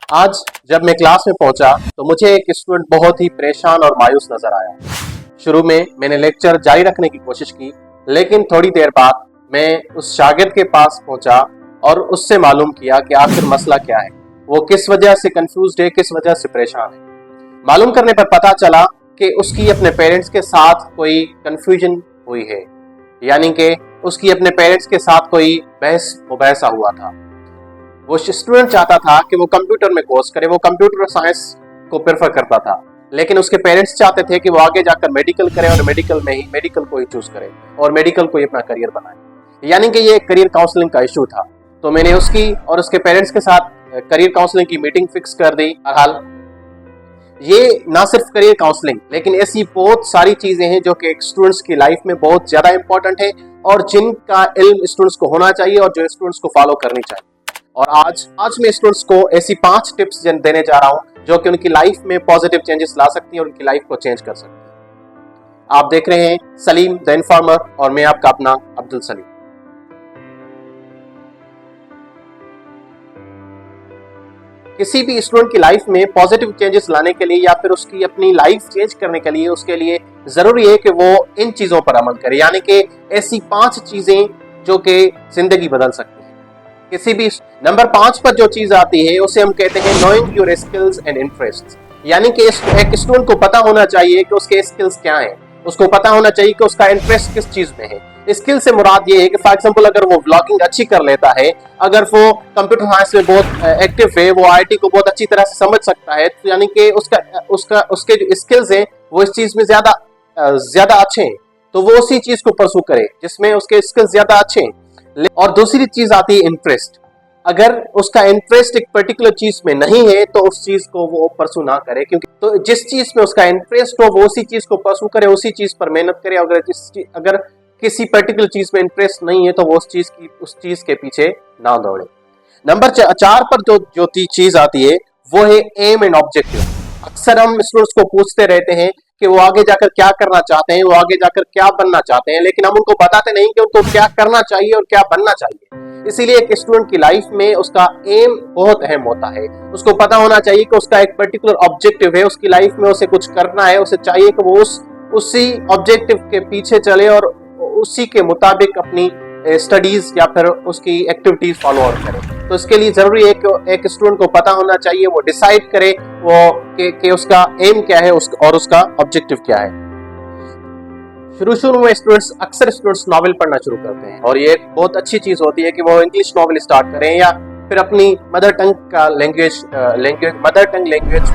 आज जब मैं क्लास में पहुंचा तो मुझे एक स्टूडेंट बहुत ही परेशान और मायूस नजर आया। शुरू में मैंने लेक्चर जारी रखने की कोशिश की, लेकिन थोड़ी देर बाद मैं उस शागिर्द के पास पहुंचा और उससे मालूम किया कि आखिर मसला क्या है, वो किस वजह से कंफ्यूज्ड है, किस वजह से परेशान है। मालूम करने पर पता चला कि उसकी अपने पेरेंट्स के साथ कोई कंफ्यूजन हुई है, यानी कि उसकी अपने पेरेंट्स के साथ कोई बहस मुबहसा हुआ था। वो स्टूडेंट चाहता था कि वो कंप्यूटर में कोर्स करे, वो कंप्यूटर साइंस को प्रेफर करता था, लेकिन उसके पेरेंट्स चाहते थे कि वो आगे जाकर मेडिकल करे और मेडिकल को ही चूज करे और मेडिकल को ही अपना करियर बनाए, यानी कि ये करियर काउंसलिंग का इशू था। तो मैंने उसकी और उसके पेरेंट्स के साथ करियर काउंसलिंग की मीटिंग फिक्स कर दी। बहरहाल ये ना सिर्फ करियर काउंसलिंग, लेकिन ऐसी बहुत सारी चीजें हैं जो कि एक स्टूडेंट्स की लाइफ में बहुत ज्यादा इंपॉर्टेंट है और जिनका इल्म स्टूडेंट्स को होना चाहिए और जो स्टूडेंट्स को फॉलो करनी चाहिए। और आज मैं स्टूडेंट्स को ऐसी 5 टिप्स देने जा रहा हूं जो कि उनकी लाइफ में पॉजिटिव चेंजेस ला सकती हैं और उनकी लाइफ को चेंज कर सकती हैं। आप देख रहे हैं सलीम द इन्फॉर्मर और मैं आपका अपना अब्दुल सलीम। किसी भी स्टूडेंट की लाइफ में पॉजिटिव चेंजेस लाने के लिए या फिर उसकी अपनी लाइफ चेंज करने के लिए उसके लिए जरूरी है कि वो इन चीजों पर अमल करे, यानी कि ऐसी 5 चीजें जो कि जिंदगी बदल सकती है। किसी भी नंबर 5 पर जो चीज आती है उसे हम कहते हैं knowing your skills and interests, यानी कि एक स्टूडेंट को पता होना चाहिए कि उसके स्किल्स क्या हैं, उसको पता होना चाहिए कि उसका इंटरेस्ट किस चीज में है। स्किल से मुराद ये है कि फॉर एग्जांपल अगर वो ब्लॉगिंग अच्छी कर लेता है, अगर वो कंप्यूटर साइंस में बहुत एक्टिव है, वो आईटी को बहुत अच्छी तरह से समझ सकता है, तो यानी कि उसके जो स्किल्स हैं वो इस चीज में ज्यादा अच्छे हैं, तो वो उसी चीज को परसू करे जिसमें उसके स्किल्स ज्यादा अच्छे हैं। और दूसरी चीज आती है इंटरेस्ट। अगर उसका इंटरेस्ट एक पर्टिकुलर चीज में नहीं है तो उस चीज को वो परसू ना करे, क्योंकि तो जिस चीज में उसका इंटरेस्ट हो वो उसी चीज को परसू करे, उसी चीज पर मेहनत करे। अगर किसी पर्टिकुलर चीज में इंटरेस्ट नहीं है तो वो उस चीज के पीछे ना दौड़े। नंबर 4 पर जो चीज आती है वो है एम एंड ऑब्जेक्टिव। अक्सर हम स्टूडेंट्स को पूछते रहते हैं कि वो आगे जाकर क्या करना चाहते हैं, वो आगे जाकर क्या बनना चाहते हैं, लेकिन हम उनको बताते नहीं कि उनको क्या करना चाहिए और क्या बनना चाहिए। इसीलिए एक स्टूडेंट की लाइफ में उसका एम बहुत अहम होता है। उसको पता होना चाहिए कि उसका एक पर्टिकुलर ऑब्जेक्टिव है, उसकी लाइफ में उसे कुछ करना है, उसे चाहिए कि वो उसी ऑब्जेक्टिव के पीछे चले और उसी के मुताबिक अपनी स्टडीज या फिर उसकी एक्टिविटीज फॉलो आउट करे। तो इसके लिए जरूरी है कि एक स्टूडेंट को पता होना चाहिए, वो डिसाइड करे वो कि उसका एम क्या है और उसका ऑब्जेक्टिव क्या है। शुरू में अक्सर स्टूडेंट्स नॉवेल पढ़ना शुरू करते हैं और ये बहुत अच्छी चीज होती है कि वो इंग्लिश नॉवेल स्टार्ट करें या फिर अपनी मदर टंग लैंग्वेज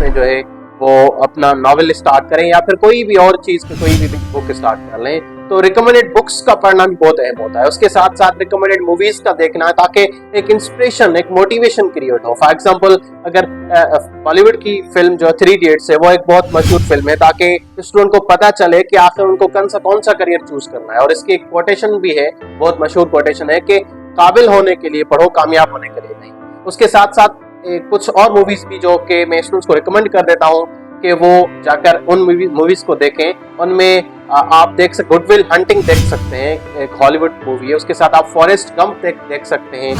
में जो है वो अपना नॉवेल स्टार्ट करें या फिर कोई भी और चीज कोई भी बुक स्टार्ट कर लें। तो रिकमेंडेड बुक्स का पढ़ना भी बहुत अहम होता है। उसके साथ साथ रिकमेंडेड मूवीज का देखना है ताकि एक इंस्पिरेशन, एक मोटिवेशन क्रिएट हो। फॉर एग्जांपल अगर बॉलीवुड की फिल्म जो 3 इडियट्स है वो एक बहुत मशहूर फिल्म है, ताकि स्टूडेंट को पता चले कि आखिर उनको कौन सा करियर चूज करना है। और इसकी एक कोटेशन भी है, बहुत मशहूर कोटेशन है कि काबिल होने के लिए पढ़ो, कामयाब होने के लिए नहीं। उसके साथ साथ कुछ और मूवीज भी जो कि मैं स्टूडेंट्स को रिकमेंड कर देता हूँ कि वो जाकर उन मूवीज को देखें। उनमें आप गुड विल हंटिंग देख सकते हैं, एक हॉलीवुड मूवी है। उसके साथ आप फॉरेस्ट गंप देख सकते हैं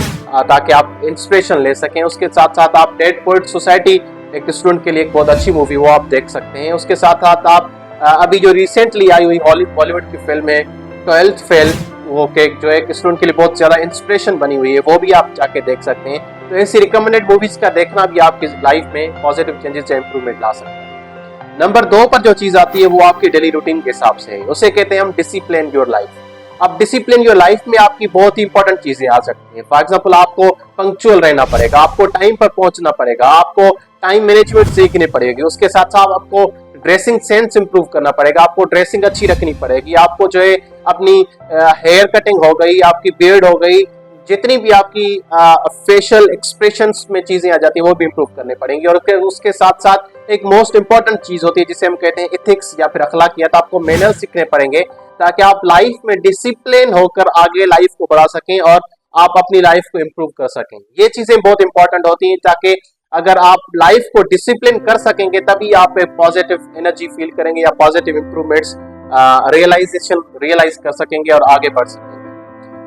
ताकि आप इंस्पिरेशन ले सकें। उसके साथ साथ आप डेड पोएट सोसाइटी एक स्टूडेंट के लिए एक बहुत अच्छी मूवी, वो आप देख सकते हैं। उसके साथ साथ आप अभी जो रिसेंटली आई हुई बॉलीवुड की फिल्म है 12th फेल, वो जो एक स्टूडेंट के लिए बहुत ज्यादा इंस्पिरेशन बनी हुई है, वो भी आप जाके देख सकते हैं। तो ऐसी रिकमेंडेड मूवीज का देखना भी आपकी लाइफ में पॉजिटिव चेंजेस या इंप्रूवमेंट ला सकते हैं। नंबर 2 पर जो चीज आती है वो आपकी डेली रूटीन के हिसाब से है, उसे कहते हैं हम डिसिप्लिन योर लाइफ। अब डिसिप्लिन योर लाइफ में आपकी बहुत ही इंपॉर्टेंट चीजें आ सकती हैं। फॉर एग्जांपल आपको पंक्चुअल रहना पड़ेगा, आपको टाइम पर पहुंचना पड़ेगा, आपको टाइम मैनेजमेंट सीखनी पड़ेगी। उसके साथ साथ आपको ड्रेसिंग सेंस इंप्रूव करना पड़ेगा, आपको ड्रेसिंग अच्छी रखनी पड़ेगी, आपको जो है अपनी हेयर कटिंग हो गई, आपकी बियर्ड हो गई, जितनी भी आपकी फेशियल एक्सप्रेशंस में चीजें आ जाती हैं वो भी इंप्रूव करने पड़ेंगी। और उसके साथ साथ एक मोस्ट इंपॉर्टेंट चीज होती है जिसे हम कहते हैं एथिक्स या फिर अखलाकियात। आपको मैनर्स सीखने पड़ेंगे ताकि आप लाइफ में डिसिप्लिन होकर आगे लाइफ को बढ़ा सकें और आप अपनी लाइफ को इंप्रूव कर सकें। ये चीजें बहुत इंपॉर्टेंट होती हैं ताकि अगर आप लाइफ को डिसिप्लिन कर सकेंगे तभी आप एक पॉजिटिव एनर्जी फील करेंगे या पॉजिटिव इंप्रूवमेंट्स रियलाइज कर सकेंगे और आगे बढ़ सकेंगे।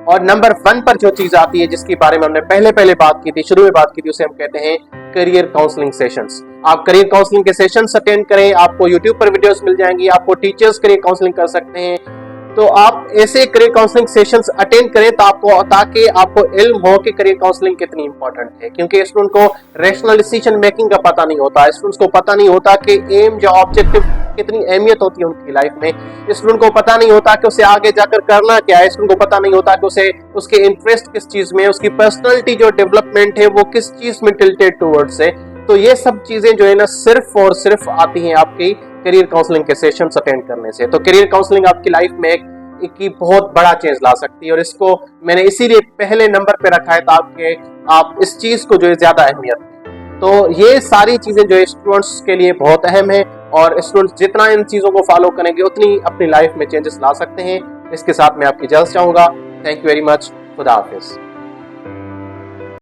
और नंबर 1 पर जो चीज आती है, जिसके बारे में हमने पहले बात की थी, शुरू में बात की थी, उसे हम कहते हैं करियर काउंसलिंग सेशंस। आप करियर काउंसलिंग के सेशंस अटेंड करें, आपको यूट्यूब पर वीडियोस मिल जाएंगी, आपको टीचर्स करियर काउंसलिंग कर सकते हैं। तो आप ऐसे करियर काउंसलिंग सेशंस अटेंड करें ताकि आपको इल्म हो कि करियर काउंसलिंग कितनी इंपॉर्टेंट है, क्योंकि स्टूडेंट को रैशनल डिसीजन मेकिंग का पता नहीं होता, स्टूडेंट्स को पता नहीं होता कि एम या ऑब्जेक्टिव कितनी अहमियत होती है उनकी लाइफ में। स्टूडेंट को पता नहीं होता कि उसे आगे जाकर करना क्या है, स्टूडेंट को पता नहीं होता कि उसे उसके इंटरेस्ट किस चीज में, उसकी पर्सनैलिटी जो डेवलपमेंट है वो किस चीज में टिल्टेड टुवर्ड्स है। तो ये सब चीजें जो है ना सिर्फ और सिर्फ आती हैं आपकी करियर काउंसलिंग के सेशंस अटेंड करने से। तो करियर काउंसलिंग आपकी लाइफ में एक बहुत बड़ा चेंज ला सकती है, और इसको मैंने इसीलिए पहले नंबर पे रखा है ताकि आप इस चीज को जो है ज्यादा अहमियत दें। तो ये सारी चीजें जो है स्टूडेंट्स के लिए बहुत अहम है, और स्टूडेंट्स जितना इन चीजों को फॉलो करेंगे उतनी अपनी लाइफ में चेंजेस ला सकते हैं। इसके साथ मैं आपकी इजाजत चाहूंगा। Thank you very much. खुदा हाफिज।